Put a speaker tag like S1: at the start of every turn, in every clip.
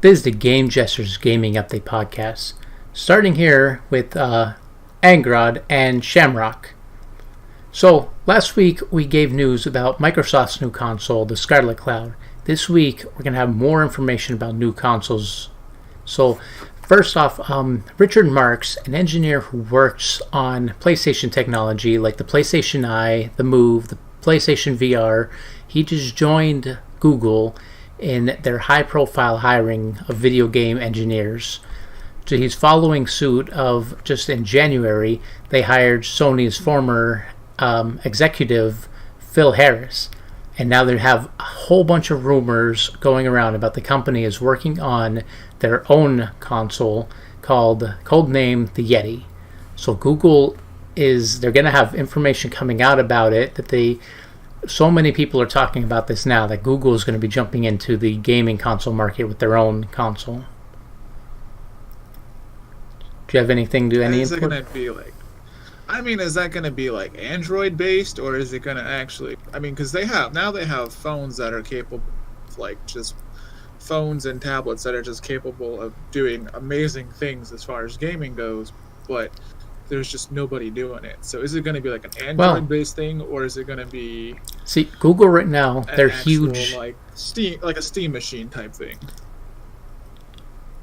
S1: This is the Game Jesters Gaming Update Podcast. Starting here with Angrod and Shamrock. So, last week we gave news about Microsoft's new console, the Scarlet Cloud. This week we're going to have more information about new consoles. So, first off, Richard Marks, an engineer who works on PlayStation technology like the PlayStation Eye, the Move, the PlayStation VR, he just joined Google in their high-profile hiring of video game engineers. So he's following suit of, just in January, they hired Sony's former executive, Phil Harris. And now they have a whole bunch of rumors going around about the company is working on their own console called codenamed the Yeti. So Google they're going to have information coming out about it so many people are talking about this now that Google is going to be jumping into the gaming console market with their own console. Do you have anything to any input?
S2: Is it going to be like? I mean, is that going to be like Android based, or is it going to actually? I mean, because they have phones that are capable, of like just phones and tablets that are just capable of doing amazing things as far as gaming goes, but there's just nobody doing it. So is it going to be like an Android-based thing, or is it going to be?
S1: See, Google right now, they're
S2: actual,
S1: huge.
S2: like a Steam machine type thing.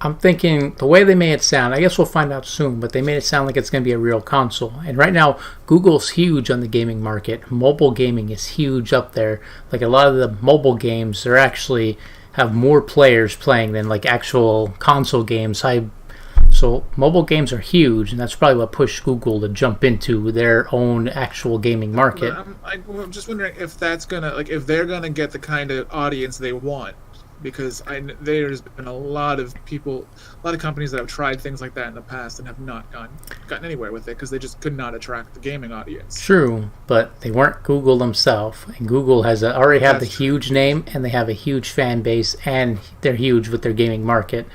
S1: I'm thinking the way they made it sound, I guess we'll find out soon, but they made it sound like it's going to be a real console. And right now, Google's huge on the gaming market. Mobile gaming is huge up there. Like a lot of the mobile games, they actually have more players playing than like actual console games. So mobile games are huge, and that's probably what pushed Google to jump into their own actual gaming market.
S2: I'm just wondering if that's gonna if they're gonna get the kind of audience they want, because there's been a lot of companies that have tried things like that in the past and have not gotten anywhere with it because they just could not attract the gaming audience.
S1: True, but they weren't Google themselves, and Google already have the huge name, and they have a huge fan base, and they're huge with their gaming market.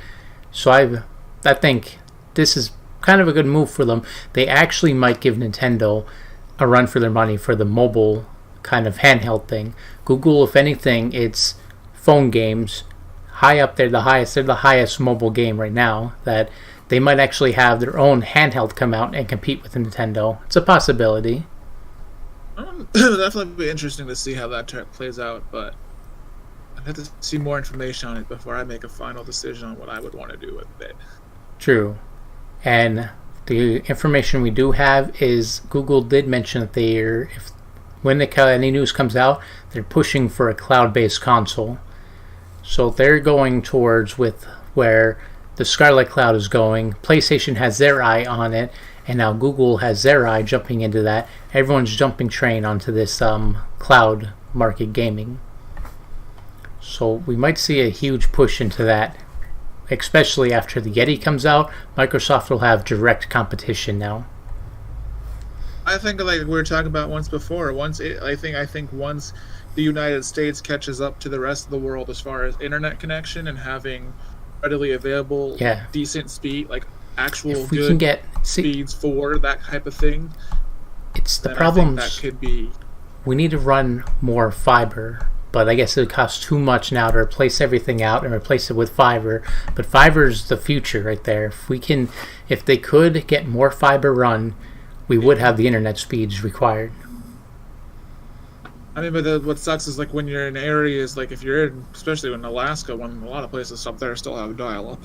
S1: So I think this is kind of a good move for them. They actually might give Nintendo a run for their money for the mobile kind of handheld thing. Google, if anything, it's phone games high up there, they're the highest mobile game right now, that they might actually have their own handheld come out and compete with Nintendo. It's a possibility.
S2: Definitely be interesting to see how that plays out, but I'd have to see more information on it before I make a final decision on what I would want to do with it.
S1: True. And the information we do have is Google did mention that when any news comes out, they're pushing for a cloud-based console. So they're going towards with where the Scarlet Cloud is going. PlayStation has their eye on it, and now Google has their eye jumping into that. Everyone's jumping train onto this cloud market gaming. So we might see a huge push into that. Especially after the Yeti comes out, Microsoft will have direct competition now.
S2: I think, like we were talking about once before, I think once the United States catches up to the rest of the world as far as internet connection and having readily available, decent speed, like actual good speeds for that type of thing,
S1: it's the problem.
S2: That could be.
S1: We need to run more fiber. But I guess it would cost too much now to replace everything out and replace it with fiber. But fiber's the future right there. If they could get more fiber run, we would have the internet speeds required.
S2: I mean, but what sucks is when you're in areas if you're especially in Alaska, when a lot of places up there still have dial-up,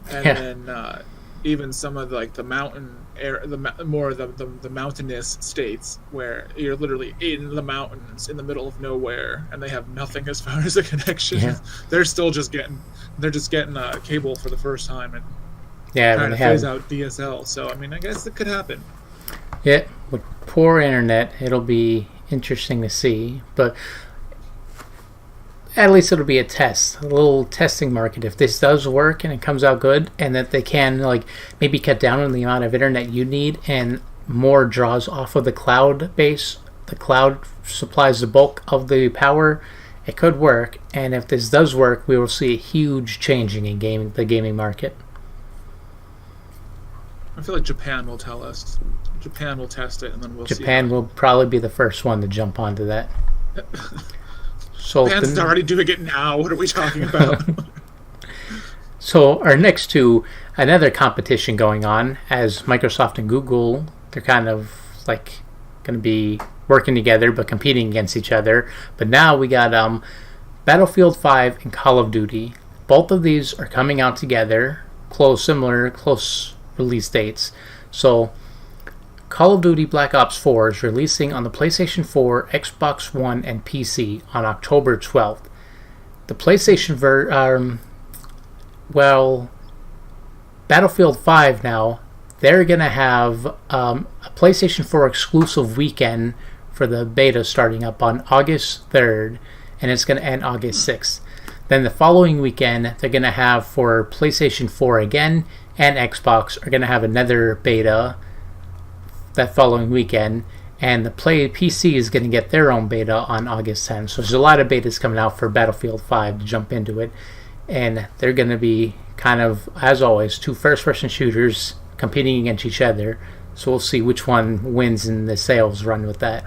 S2: and then even some of the mountain air, the mountainous states where you're literally in the mountains in the middle of nowhere and they have nothing as far as a connection. Yeah. They're just getting a cable for the first time and trying to phase out DSL. So I mean, I guess it could happen.
S1: Yeah, with poor internet, it'll be interesting to see, but at least it'll be a little testing market. If this does work and it comes out good, and that they can maybe cut down on the amount of internet you need and more draws off of the cloud base, the cloud supplies the bulk of the power, it could work. And if this does work, we will see a huge changing in the gaming market.
S2: I feel like Japan will tell us. Japan will test it, and then we'll see.
S1: Japan will probably be the first one to jump onto that. So
S2: Japan's already doing it now. What are we talking about?
S1: So our next two, another competition going on as Microsoft and Google, they're kind of like going to be working together but competing against each other. But now we got Battlefield 5 and Call of Duty. Both of these are coming out together, close release dates. So Call of Duty Black Ops 4 is releasing on the PlayStation 4, Xbox One, and PC on October 12th. The PlayStation Battlefield 5 now, they're going to have a PlayStation 4 exclusive weekend for the beta starting up on August 3rd, and it's going to end August 6th. Then the following weekend, they're going to have for PlayStation 4 again, and Xbox are going to have another beta that following weekend, and the PC is going to get their own beta on August 10th. So there's a lot of betas coming out for Battlefield 5 to jump into it, and they're going to be kind of, as always, two first-person shooters competing against each other. So we'll see which one wins in the sales run with that.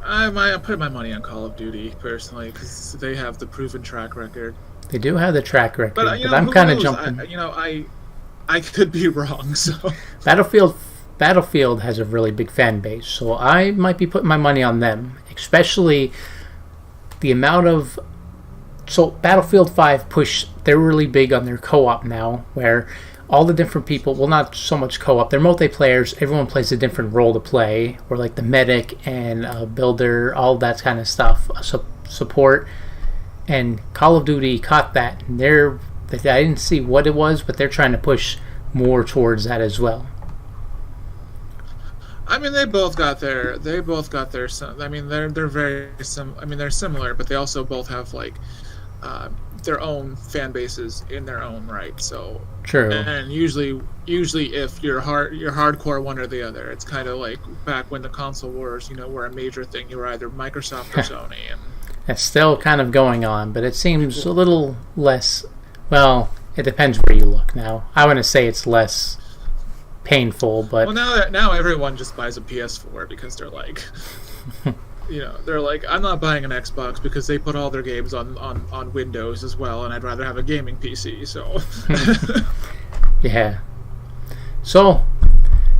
S2: I put my money on Call of Duty personally because they have the proven track record.
S1: They do have the track record, but I'm kind of jumping.
S2: I could be wrong. So
S1: Battlefield has a really big fan base, so I might be putting my money on them, especially the amount of. So Battlefield 5 they're really big on their co-op now, where all the different people, well, not so much co-op, they're multiplayers, everyone plays a different role to play, or like the medic and builder, all that kind of stuff, support. And Call of Duty caught that, and I didn't see what it was, but they're trying to push more towards that as well.
S2: I mean, they both got their. I mean, they're very they're similar, but they also both have like their own fan bases in their own right. So
S1: true.
S2: And usually if you're hardcore one or the other, it's kind of like back when the console wars, were a major thing. You were either Microsoft or Sony, and
S1: it's still kind of going on, but it seems a little less. Well, it depends where you look now. I want to say it's less painful, but
S2: now everyone just buys a PS4 because they're like, they're like, I'm not buying an Xbox because they put all their games on Windows as well, and I'd rather have a gaming PC. So
S1: yeah. So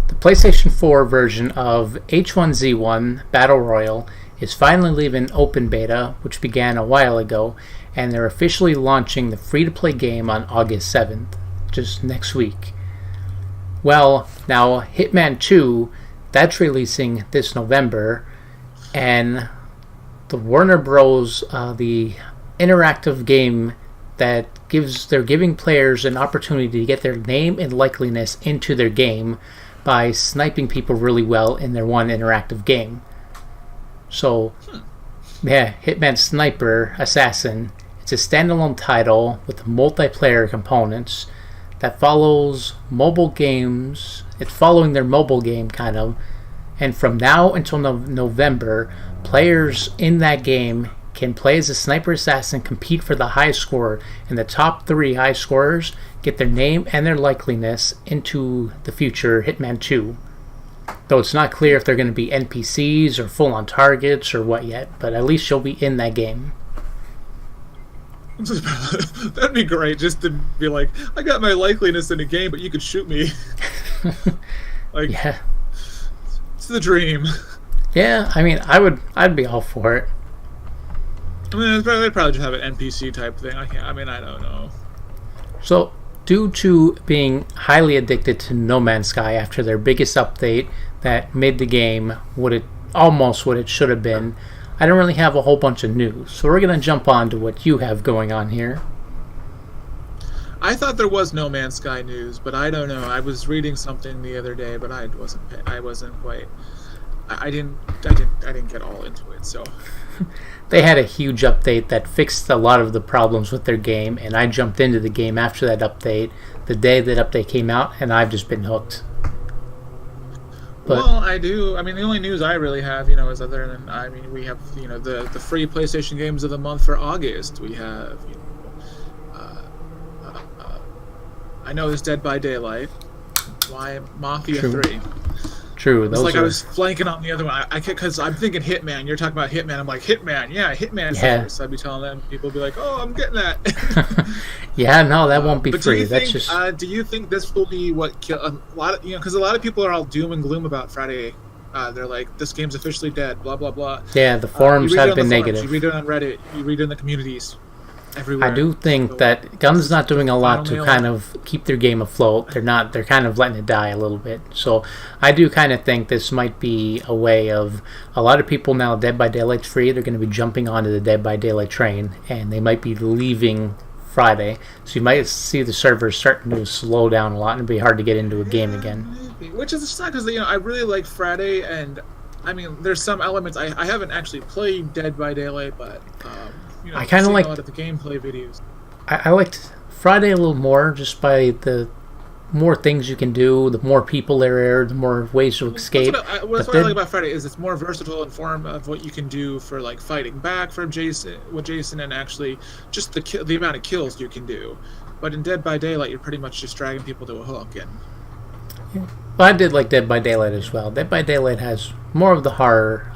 S1: the PlayStation 4 version of H1Z1 Battle Royale is finally leaving open beta, which began a while ago, and they're officially launching the free-to-play game on August 7th, just next week. Well, now Hitman 2, that's releasing this November, and the Warner Bros., the interactive game that they're giving players an opportunity to get their name and likeliness into their game by sniping people really well in their one interactive game. So, yeah, Hitman Sniper Assassin, it's a standalone title with multiplayer components that follows mobile games. It's following their mobile game, kind of. And from now until November, players in that game can play as a sniper assassin, compete for the high score, and the top 3 high scorers get their name and their likeliness into the future Hitman 2. Though it's not clear if they're going to be NPCs or full-on targets or what yet, but at least you'll be in that game.
S2: That'd be great, just to be like, I got my likeliness in a game, but you could shoot me. Like, yeah, it's the dream.
S1: Yeah, I mean, I'd be all for it.
S2: I mean, they'd probably just have an NPC type thing. I don't know.
S1: So, due to being highly addicted to No Man's Sky after their biggest update that made the game almost what it should have been, I don't really have a whole bunch of news, so we're going to jump on to what you have going on here.
S2: I thought there was No Man's Sky news, but I don't know. I was reading something the other day, but I didn't get all into it, so.
S1: They had a huge update that fixed a lot of the problems with their game, and I jumped into the game after that update, the day that update came out, and I've just been hooked.
S2: But, well, I do. I mean, the only news I really have, is other than, we have, the free PlayStation games of the month for August. We have, I know there's Dead by Daylight. Why Mafia 3?
S1: True.
S2: It's like I was flanking on the other one. Because I'm thinking Hitman. You're talking about Hitman. I'm like, Hitman. Yeah, Hitman. Yeah. So I'd be telling them. People would be like, oh, I'm getting that.
S1: Yeah, no, that won't be
S2: but
S1: free. That's just.
S2: Do you think this will be what kill a lot of because a lot of people are all doom and gloom about Friday. They're like, this game's officially dead. Blah blah blah.
S1: Yeah, the forums have been negative.
S2: You read it on Reddit. You read it in the communities. Everywhere.
S1: I do think that Gun's not doing a lot to kind of keep their game afloat. They're kind of letting it die a little bit. So I do kind of think this might be a way of a lot of people now. Dead by Daylight's free. They're going to be jumping onto the Dead by Daylight train, and they might be leaving Friday. So you might see the servers starting to slow down a lot, and it'd be hard to get into a game again.
S2: Maybe. Which is a sad because I really like Friday, and I mean there's some elements I haven't actually played Dead by Daylight, but.
S1: I kind of like
S2: a lot of the gameplay videos.
S1: I liked Friday a little more, just by the more things you can do, the more people there are, the more ways to escape.
S2: That's what I like about Friday is it's more versatile in form of what you can do for like fighting back from Jason, and actually just the amount of kills you can do. But in Dead by Daylight, you're pretty much just dragging people to a hook. And
S1: well, I did like Dead by Daylight as well. Dead by Daylight has more of the horror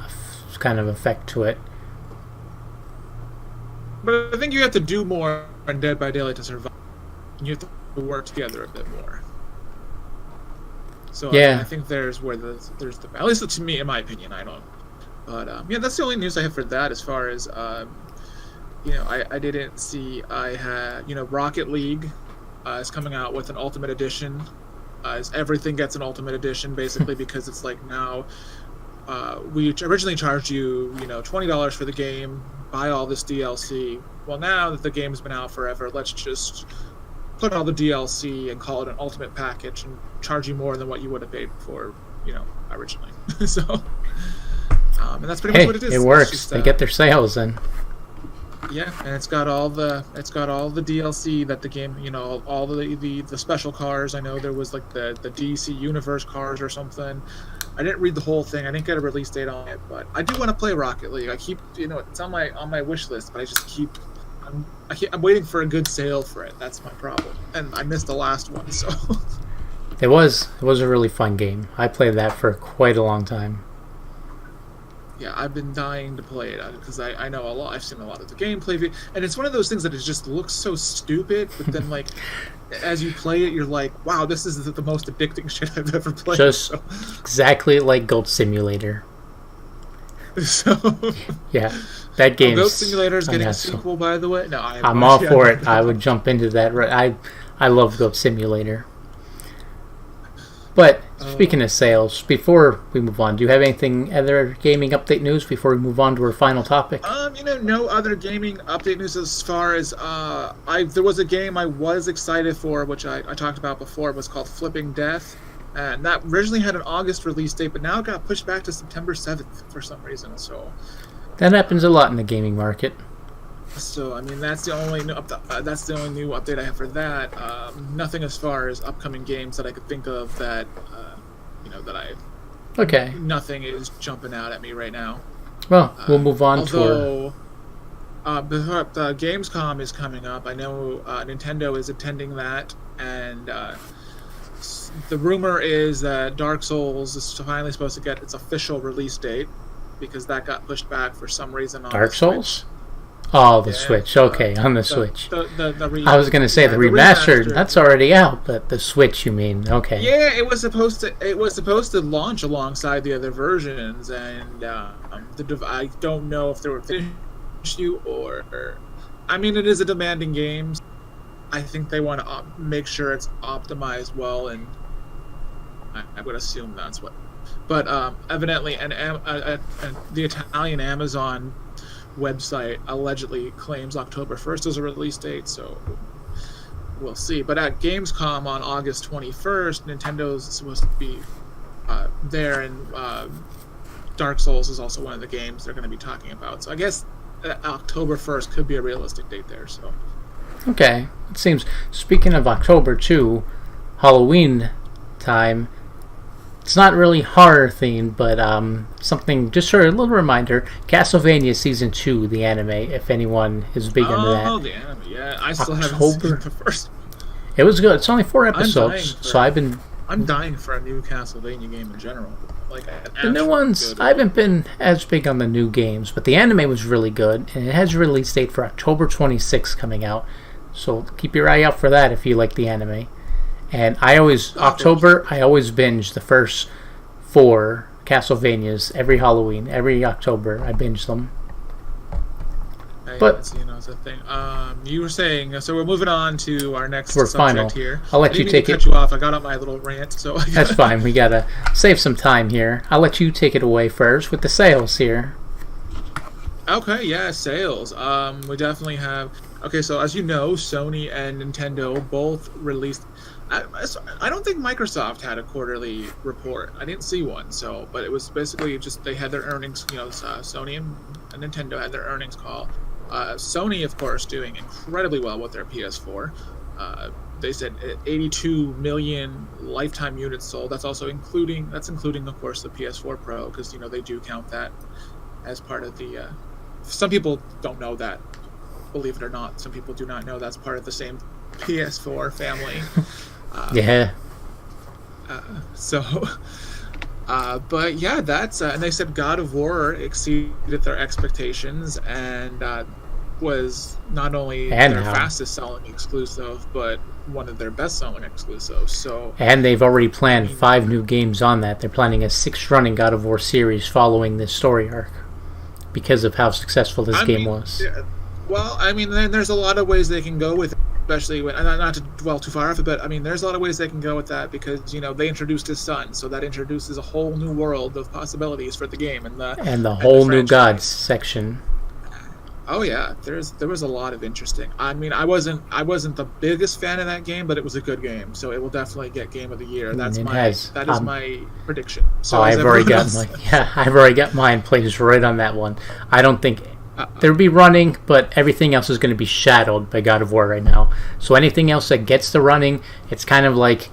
S1: kind of effect to it.
S2: But I think you have to do more in Dead by Daylight to survive. You have to work together a bit more. So
S1: yeah.
S2: I think there's the at least to me, in my opinion, I don't. But yeah, that's the only news I have for that. As far as I didn't see. I had Rocket League is coming out with an Ultimate Edition. Everything gets an Ultimate Edition basically because it's like now. We originally charged you, $20 for the game, buy all this DLC. Well, now that the game's been out forever, let's just put all the DLC and call it an ultimate package and charge you more than what you would have paid for, originally. So, and that's pretty much what it is.
S1: It works.
S2: Just,
S1: they get their sales in.
S2: Yeah, and it's got all the DLC that the game, all the special cars. I know there was like the DC Universe cars or something. I didn't read the whole thing. I didn't get a release date on it, but I do want to play Rocket League. I keep, it's on my wish list, but I just keep, I'm waiting for a good sale for it. That's my problem, and I missed the last one. So
S1: it was a really fun game. I played that for quite a long time.
S2: Yeah, I've been dying to play it because I know a lot. I've seen a lot of the gameplay, and it's one of those things that it just looks so stupid, but then like. As you play it, you're like, wow, this is the most addicting shit I've ever played.
S1: Just exactly like Goat Simulator.
S2: So
S1: yeah, that game.
S2: Goat Simulator is getting a sequel, by the way. No,
S1: I'm all for it. I would jump into that. I love Goat Simulator. But speaking of sales, before we move on, do you have anything other gaming update news before we move on to our final topic?
S2: No other gaming update news as far as there was a game I was excited for, which I talked about before. It was called Flipping Death, and that originally had an August release date, but now it got pushed back to September 7th for some reason. So
S1: that happens a lot in the gaming market.
S2: So that's the only new update I have for that. Nothing as far as upcoming games that I could think of that that I.
S1: Okay.
S2: Nothing is jumping out at me right now.
S1: Well, we'll move on
S2: to Gamescom is coming up. I know Nintendo is attending that, and the rumor is that Dark Souls is finally supposed to get its official release date because that got pushed back for some reason.
S1: Dark Souls? Oh, the Switch. Okay, on the Switch. I was going to say the remastered. That's already out, but the Switch, you mean? Okay.
S2: Yeah, it was supposed to launch alongside the other versions, and I don't know if they were finished or. I mean, it is a demanding game. I think they want to make sure it's optimized well, and I would assume that's what. But evidently, the Italian Amazon website allegedly claims October 1st as a release date, so we'll see. But at Gamescom on August 21st, Nintendo's supposed to be there, and Dark Souls is also one of the games they're going to be talking about. So I guess October 1st could be a realistic date there. So
S1: okay, it seems. Speaking of October too, Halloween time. It's not really horror themed, but something, just for a little reminder, Castlevania Season 2, the anime, if anyone is big into that.
S2: Oh, the anime, yeah. I still haven't seen the first one.
S1: It was good. It's only 4 episodes, so
S2: I'm dying for a new Castlevania game in general. Like
S1: the new ones, I haven't been as big on the new games, but the anime was really good, and it has a release date for October 26th coming out. So keep your eye out for that if you like the anime. And I always binge the first 4 Castlevanias every Halloween, every October. I binge them.
S2: It's a thing. You were saying, so we're moving on to our next subject
S1: final.
S2: here.
S1: I'll let you take it.
S2: Cut you off. I got on my little rant, so
S1: that's fine. We gotta save some time here. I'll let you take it away first with the sales here.
S2: Okay, yeah, sales. We definitely have. Okay, so as you know, Sony and Nintendo both released. I don't think Microsoft had a quarterly report. I didn't see one. But it was basically just they had their earnings. Sony and Nintendo had their earnings call. Sony, of course, doing incredibly well with their PS4. They said 82 million lifetime units sold. That's including, of course, the PS4 Pro, because they do count that as part of the. Some people don't know that, believe it or not. Some people do not know that's part of the same PS4 family.
S1: Yeah.
S2: But yeah, that's and they said God of War exceeded their expectations and was not only their fastest selling exclusive, but one of their best selling exclusives.
S1: And they've already planned 5 new games on that. They're planning a 6 running God of War series following this story arc because of how successful this game was.
S2: Yeah, well, then there's a lot of ways they can go with it. Especially when, not to dwell too far off it, but there's a lot of ways they can go with that because they introduced his son, so that introduces a whole new world of possibilities for the game and the
S1: whole new gods section.
S2: Oh yeah, there was a lot of interesting. I wasn't the biggest fan of that game, but it was a good game, so it will definitely get Game of the Year. That is my prediction. So
S1: I've already got mine placed right on that one. I don't think. There'll be running, but everything else is going to be shadowed by God of War right now. So anything else that gets the running, it's kind of like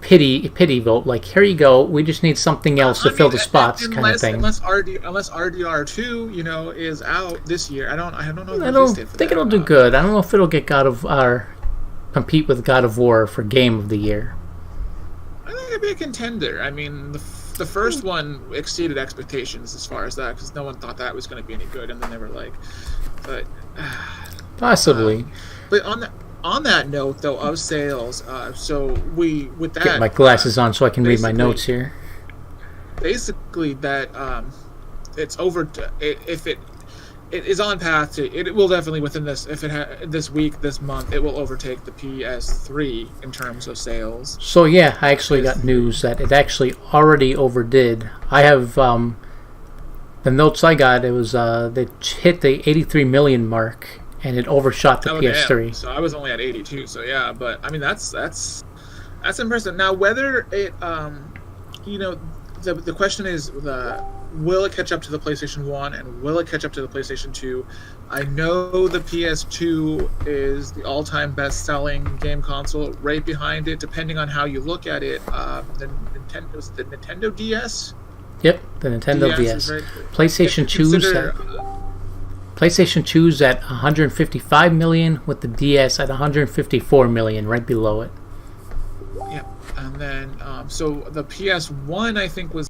S1: pity vote. Like, here you go. We just need something else to fill the spots, kind of thing.
S2: Unless RDR2, is out this year. I don't know.
S1: I don't think it'll do good. I don't know if it'll get compete with God of War for Game of the Year.
S2: I think it'd be a contender. The first one exceeded expectations as far as that, because no one thought that was going to be any good, and then they were like, but
S1: possibly.
S2: But on that note, though, of sales, with that,
S1: get my glasses on so I can read my notes here.
S2: Basically, that it's over. If it is on path to. It will definitely within this. If it this week, this month, it will overtake the PS3 in terms of sales.
S1: So yeah, I actually got news that it actually already overdid. I have the notes I got. It was they hit the 83 million mark, and it overshot the PS3.
S2: Damn. So I was only at 82. So yeah, but that's impressive. Now whether it the question is will it catch up to the PlayStation 1 and will it catch up to the PlayStation 2? I know the PS2 is the all-time best-selling game console. Right behind it, depending on how you look at it, the Nintendo DS?
S1: Yep, the Nintendo DS. Right. PlayStation 2's at 155 million with the DS at 154 million, right below it.
S2: Yep, and then so the PS1 I think was.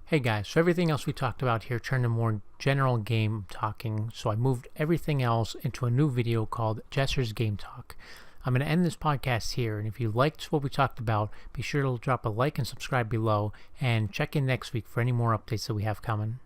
S1: Hey guys, so everything else we talked about here turned to more general game talking, so I moved everything else into a new video called Jesser's Game Talk. I'm going to end this podcast here, and if you liked what we talked about, be sure to drop a like and subscribe below, and check in next week for any more updates that we have coming.